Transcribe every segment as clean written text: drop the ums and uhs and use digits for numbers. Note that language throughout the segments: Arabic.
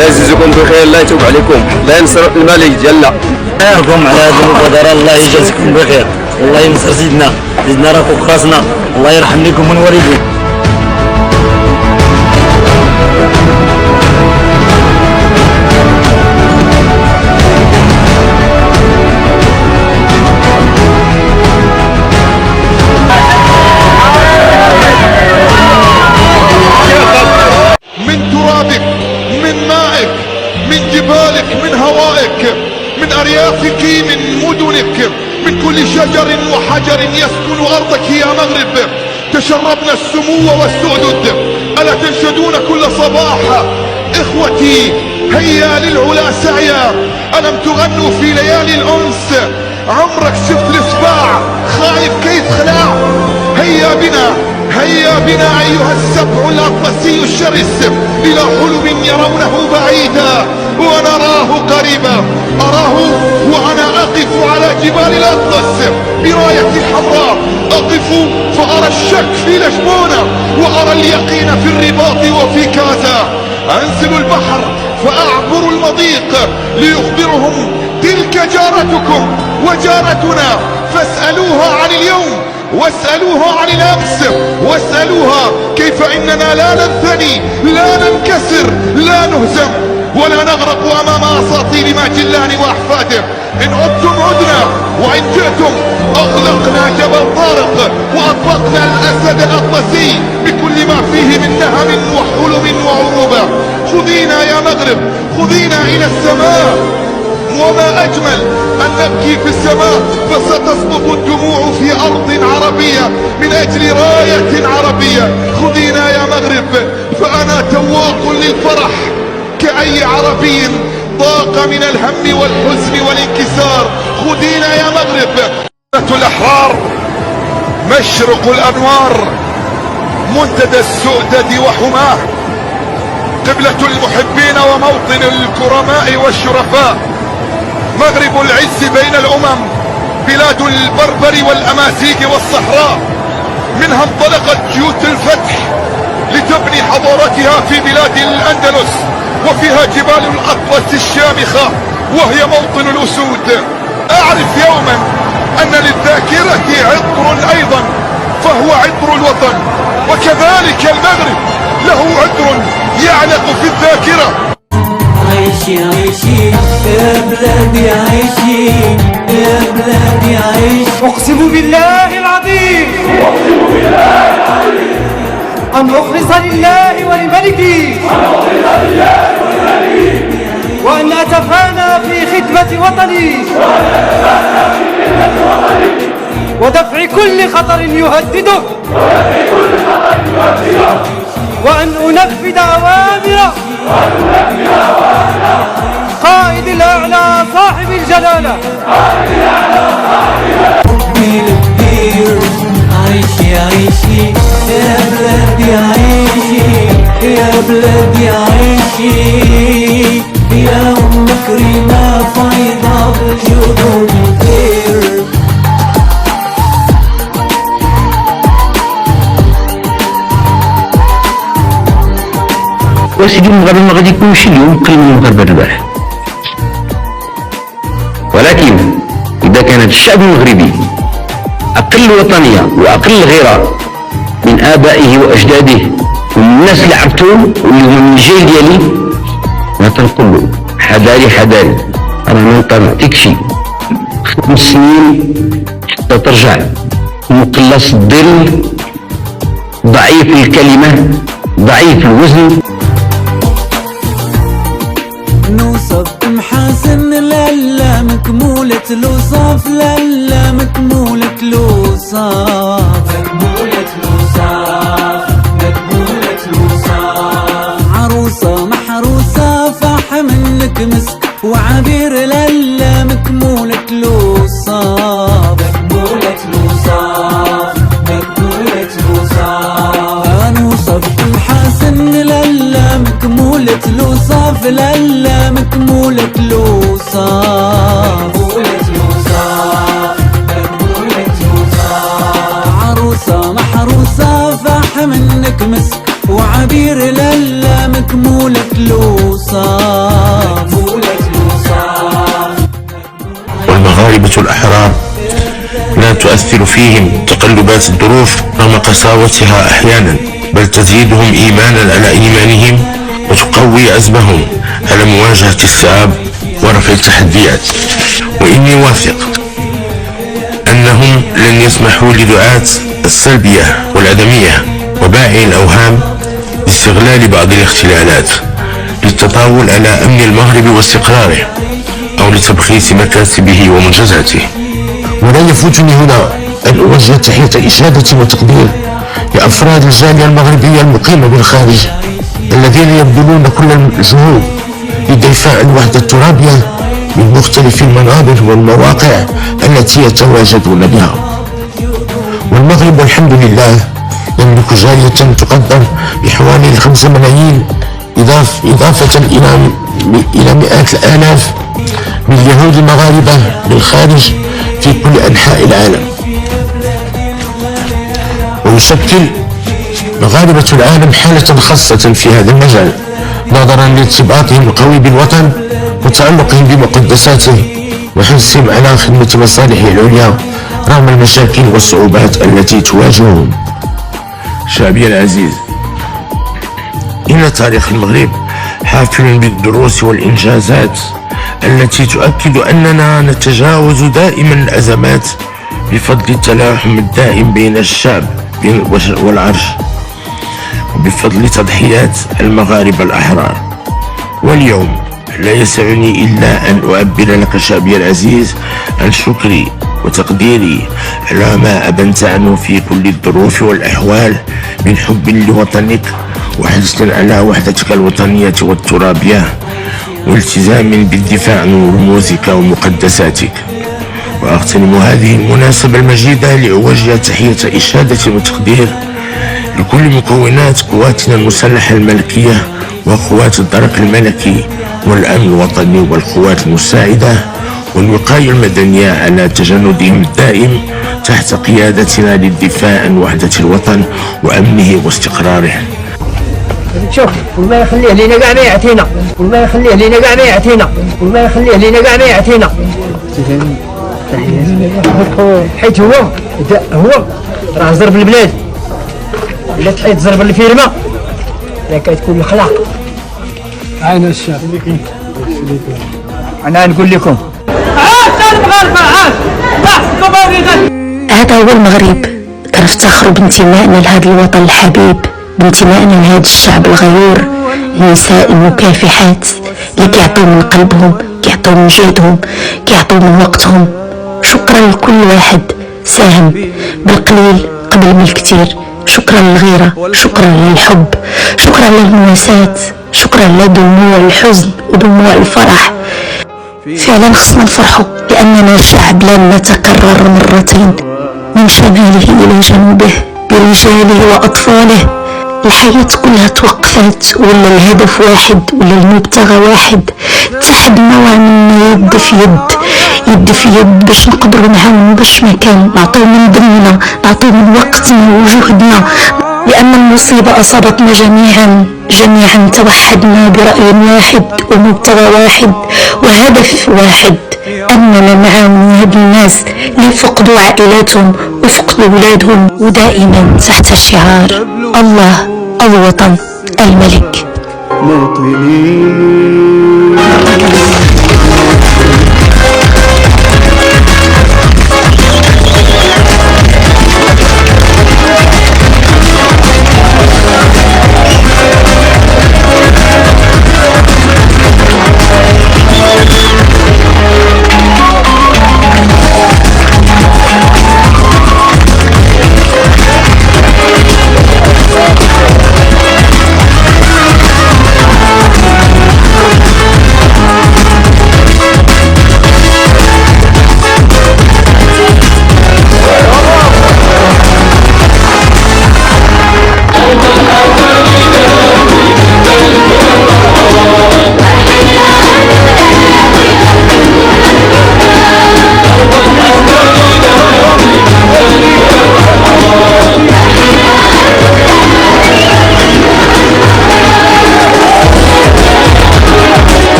الله يجزيكم بخير، الله يتوب عليكم، الله ينصر الملك ديالنا. معكم على هذا المبادرة، الله يجازيكم بخير، الله ينصر سيدنا راه فوق راسنا، الله يرحم لكم من والديكم. من ترابك، من مائك، من جبالك، من هوائك، من أريافك، من مدنك، من كل شجر وحجر يسكن أرضك يا مغرب، تشربنا السمو والسؤدد. ألا تنشدون كل صباح إخوتي هيا للعلا سعيا؟ ألم تغنوا في ليالي الأنس؟ عمرك شفت الإصبع خايف كيف خلع؟ هيا بنا، هيا بنا أيها السبع الأطلسي الشرس إلى حلم يرونه بعيدا ونراه قريبا. أراه وأنا أقف على جبال الأطلس برايتي الحمراء، أقف فأرى الشك في لشبونة وأرى اليقين في الرباط وفي كازا. أنزل البحر فأعبر المضيق ليخبرهم تلك جارتكم وجارتنا، فاسألوها عن اليوم واسألوها عن الأمس، واسألوها كيف إننا لا ننثني، لا ننكسر، لا نهزم ولا نغرق أمام أساطيل ماجلان وأحفاده. إن عدتم عدنا، وإن جئتم أغلقنا جبل طارق وأطلقنا الأسد الأطلسي بكل ما فيه من نهم وحلم وعروبة. خذينا يا مغرب، خذينا إلى السماء، وما أجمل أن نبكي في السماء فستسقط الدموع في أرض عربية من أجل راية عربية. خذينا يا مغرب، فأنا تواق للفرح كأي عربي ضاق من الهم والحزن والانكسار. خذينا يا مغرب. الأحرار، مشرق الأنوار، منتدى السؤدد وحماه، قبلة المحبين وموطن الكرماء والشرفاء، مغرب العز بين الأمم، بلاد البربر والأمازيغ والصحراء. منها انطلقت جيوش الفتح لتبني حضارتها في بلاد الأندلس، وفيها جبال الأطلس الشامخة وهي موطن الأسود. أعرف يوما أن للذاكرة عطر أيضا فهو عطر الوطن، وكذلك المغرب له عطر يعلق في الذاكرة. عيشي عيشي يا بلادي، عيشي يا بلادي، عيشي. أقسم بالله العظيم، أقسم بالله العظيم أن أخلص لله ولملكي، وأن أتفانى في خدمة وطني ودفع كل خطر يهدده، وأن أنفذ أوامر قائد الأعلى صاحب الجلالة. عيشي عيشي يا بلادي، عيشي يا بلادي، عيشي يا أم كريمة فايضة بالجود والخير. وسيدي المغرب ما غادي يكونش اليوم قل من المغرب البارح، ولكن إذا كان الشعب المغربي أقل وطنية وأقل غيرة من آبائه وأجداده والناس اللي عرفتهم واللي هما من الجيل ديالي، ما تنقول له حذاري حذاري، أنا ما نطلعتكش 5 سنين حتى ترجع مقلص الظل، ضعيف الكلمة، ضعيف الوزن. نوصف محاسن لالا مكمولة الوصاف، لالا مكمولة الوصاف، مكمولة الوصاف، مكمولة الوصاف. عروسة محروسة فاح منك مسك وعبير، لالا مكمولة الوصاف، مكمولة الوصاف، مكمولة الوصاف. نوصف محاسن لالا مكمولة الوصاف، لالا مكمولة الوصاف، مكمولة الوصاف، مكمولة الوصاف. عروسة محروسة فاح منك مسك وعبير، لالا مكمولة الوصاف. الأوصاف. والمغاربة الأحرار لا تؤثر فيهم تقلبات الظروف رغم قساوتها أحيانا، بل تزيدهم إيمانا على إيمانهم وتقوي عزمهم على مواجهة الصعاب ورفع التحديات. وإني واثق أنهم لن يسمحوا لدعاة السلبية والعدمية وبائعي الأوهام باستغلال بعض الاختلالات للتطاول على أمن المغرب واستقراره أو لتبخيس مكاسبه ومنجزاته. ولا يفوتني هنا أن أوجه تحية إشادة وتقدير لأفراد الجالية المغربية المقيمة بالخارج الذين يبذلون كل الجهود لدفاع الوحدة الترابية من مختلف المنابر والمواقع التي يتواجدون بها. والمغرب والحمد لله يملك جالية تقدر بحوالي 5 ملايين إضافة إلى مئات الآلاف من اليهود المغاربة بالخارج في كل أنحاء العالم. ويشكل مغاربة العالم حالة خاصة في هذا المجال نظرا لارتباطهم القوي بالوطن وتعلقهم بمقدساته وحرصهم على خدمة مصالحه العليا رغم المشاكل والصعوبات التي تواجههم. شعبي العزيز، إن تاريخ المغرب حافل بالدروس والإنجازات التي تؤكد أننا نتجاوز دائما الأزمات بفضل التلاحم الدائم بين الشعب والعرش وبفضل تضحيات المغاربة الأحرار. واليوم لا يسعني إلا أن أعبر لك شعبي العزيز عن شكري وتقديري على ما أبنت عنه في كل الظروف والأحوال من حب لوطنك وحرص على وحدتك الوطنية والترابية والتزام بالدفاع عن رموزك ومقدساتك. وأغتنم هذه المناسبة المجيدة لأوجه تحية إشادة وتقدير لكل مكونات قواتنا المسلحة الملكية وقوات الدرك الملكي والأمن الوطني والقوات المساعدة والوقاية المدنية على تجندهم الدائم تحت قيادتنا للدفاع عن وحدة الوطن وأمنه واستقراره. شوف وما يخليه لينا كاع ما يعطينا، وما يخليه لينا كاع ما يعطينا، وما يخليه لينا كاع ما يعطينا. حيت هو راه زرب البلاد، الا تحيت زرب الفيرما راه كتكون الخلاق. عين الشاب انا نقول لكم عاش المغاربه، عاش هذا هو المغرب. كنفتخر بانتمائنا لهذا الوطن الحبيب، بانتمائنا لهذا الشعب الغيور، النساء المكافحات اللي كيعطيو من قلبهم، كيعطيو من جهدهم، كيعطيو من وقتهم. شكرا لكل واحد ساهم بالقليل قبل من الكثير. شكرا للغيرة، شكرا للحب، شكرا للمواساة، شكرا لدموع الحزن ودموع الفرح. فعلا خصنا نفرحوا لأننا شعب لن نتكرر مرتين، من شماله إلى جنوبه برجاله وأطفاله. الحياة كلها توقفات ولا الهدف واحد ولا المبتغى واحد. اتحدنا وعملنا يد في يد باش نقدروا نعاونوا باش ما كان نعطيو من دمنا، نعطيو من وقتنا وجهدنا، لأن المصيبة أصابتنا جميعا توحدنا برأي واحد ومبتغى واحد وهدف واحد، أننا نعاون هاد الناس اللي فقدوا عائلاتهم وفقدوا ولادهم، ودائما تحت شعار الله الوطن الملك.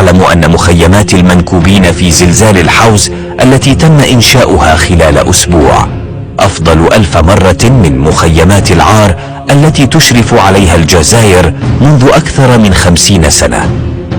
تعلم أن مخيمات المنكوبين في زلزال الحوز التي تم إنشاؤها خلال أسبوع أفضل 1000 مرة من مخيمات العار التي تشرف عليها الجزائر منذ أكثر من 50 سنة.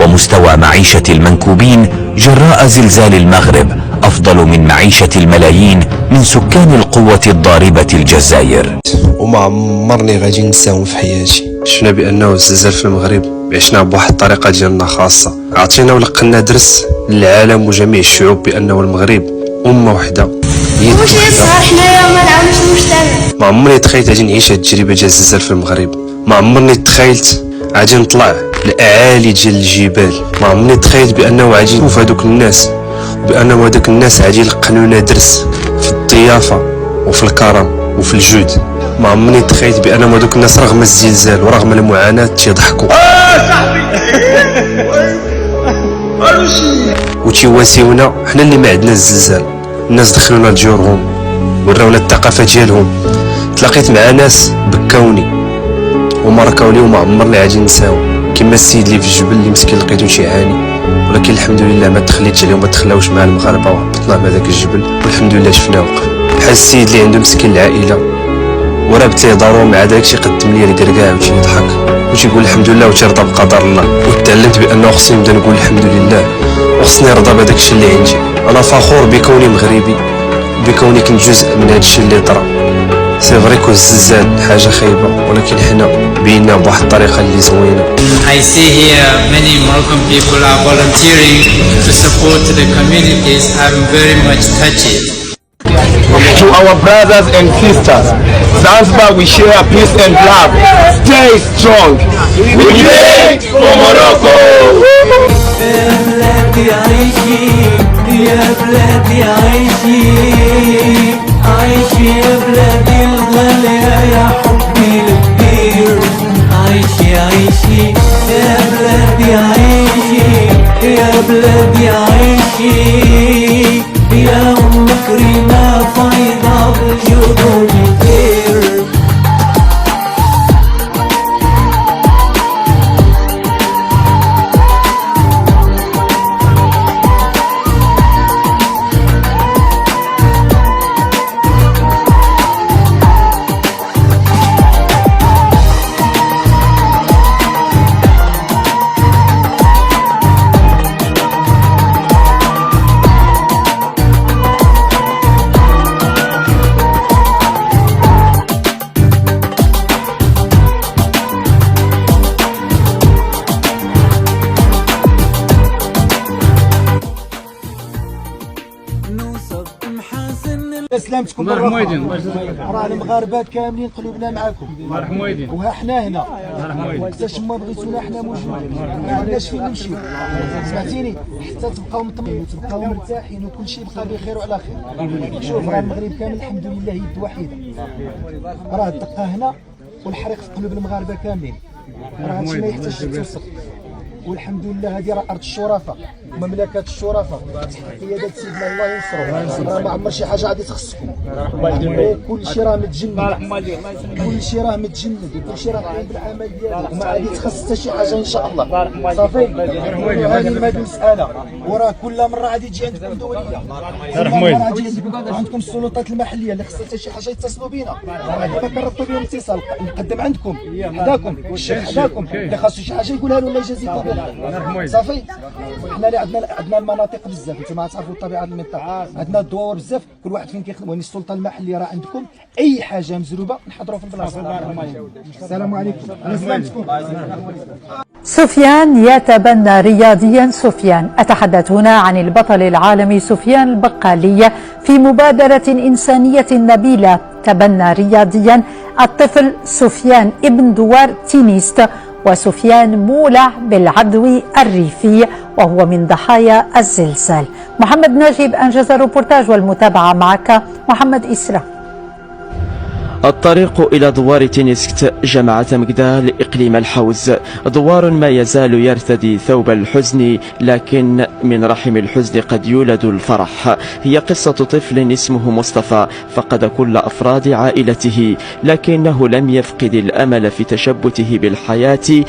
ومستوى معيشة المنكوبين جراء زلزال المغرب أفضل من معيشة الملايين من سكان القوة الضاربة الجزائر. وما عمرني غادي نساهم في حياتي. شفنا بأنه الزلزال في المغرب عشنا بواحد الطريقة ديالنا خاصة، عطينا ولقنا درس للعالم وجميع الشعوب بأنه المغرب أمة وحدة. واش صح حنايا ما نعاونوش المجتمع. ما عمرني تخيلت غادي نعيش هاد التجربة ديال الزلزال في المغرب، ما عمرني تخيلت غادي نطلع لأعالي ديال الجبال، ما عمرني تخيلت بأنه غادي نشوف هادوك الناس وبأنه هادوك الناس غادي يلقنوا لنا درس في الضيافة وفي الكرم وفي الجود. ما عمرني تخيلت بأنهم هادوك الناس رغم الزلزال ورغم المعاناة تيضحكوا وتيواسيونا حنا اللي ما عندنا الزلزال. الناس دخلونا لديورهم وراونا الثقافة ديالهم. تلاقيت مع ناس بكاوني وما ركاوني وما عمرني غادي نساو، كيما السيد اللي في الجبل اللي مسكين لقيتو تيعاني، ولكن الحمد لله ما تخليتش عليهم، ما تخلاوش مع المغاربه وهبطنا مع داك الجبل والحمد لله شفناه وقف. بحال السيد اللي عنده مسكين العائله ورابط ليه دارو مع داكشي قدم لي الكركاع وتيضحك وتيقول الحمد لله وتيرضى بقدر الله. وتعلمت بانه خصني نبدا نقول الحمد لله وخصني نرضى بهداك الشيء اللي عندي. انا فخور بكوني مغربي بكوني كنت جزء من هذا الشيء اللي طرا. سي فري كو الزلزال حاجه خايبه ولكن حنا بينا بواحد الطريقه اللي زوينه. I see here many Moroccan people are volunteering to support the communities. I'm very much touched. To our brothers and sisters, Zanzibar, we share peace and love. Stay strong. We pray for Morocco. يا بلادي عيشي يا بلادي عيشي عيشي يا بلادي الغالية يا حبي الكبير. عيشي عيشي يا بلادي عيشي يا بلادي عيشي يا أم كريمة فايضة بالجود والخير. سلامتكم راه المغاربه كاملين قلوبنا معاكم وها حنا هنا حتى ما بغيتونا حنا موجودين ما عندناش فين نمشيو سمعتيني حتى تبقاو مطمئنين تبقاو مرتاحين وكل شيء يبقى بخير وعلى خير. شوف راه المغرب كامل الحمد لله يد وحيده، راه الدقه هنا والحريق في قلوب المغاربه كاملين، راه هادشي ما يحتاجش توصف. والحمد لله هذه راه ارض الشرفاء مملكه الشرفاء قياده سيدنا الله ينصرو. راه ما عمر شي حاجه غادي تخصكم، كل شيء راه متجند كل شيء راه متجند وكل شيء راه قايم بالعمل ديالو وما غادي تخص حتى شي حاجه ان شاء الله. صافي هذه ما مساله وراه كل مره غادي تجي عندكم دوليه غادي عندكم السلطات المحليه اللي خصها حتى شي حاجه يتصلوا بينا دابا كنربطوا بهم الاتصال نقدم عندكم حداكم الشيخ حداكم اللي خاصو شي حاجه يقولها له الله يجازيكم. صافي حنا اللي عندنا المناطق بزاف، انتما تعرفوا طبيعه المنطقه عندنا الدواور بزاف كل واحد فين كيخدم. السلطه المحليه راه عندكم اي حاجه مزروبه نحضروا في البلاصه. السلام عليكم على سلامتكم. سفيان يتبنى رياضيا. سفيان أتحدث هنا عن البطل العالمي سفيان البقالي في مبادرة إنسانية نبيلة. تبنى رياضيا الطفل سفيان ابن دوار تينيست وسفيان مولع بالعدوي الريفي وهو من ضحايا الزلزال. محمد ناجب أنجز الروبورتاج والمتابعة معك محمد إسراء. الطريق إلى دوار تينيسكت جمع مقدال إقليم الحوز، دوار ما يزال يرتدي ثوب الحزن لكن من رحم الحزن قد يولد الفرح. هي قصة طفل اسمه مصطفى فقد كل أفراد عائلته لكنه لم يفقد الأمل في تشبته بالحياة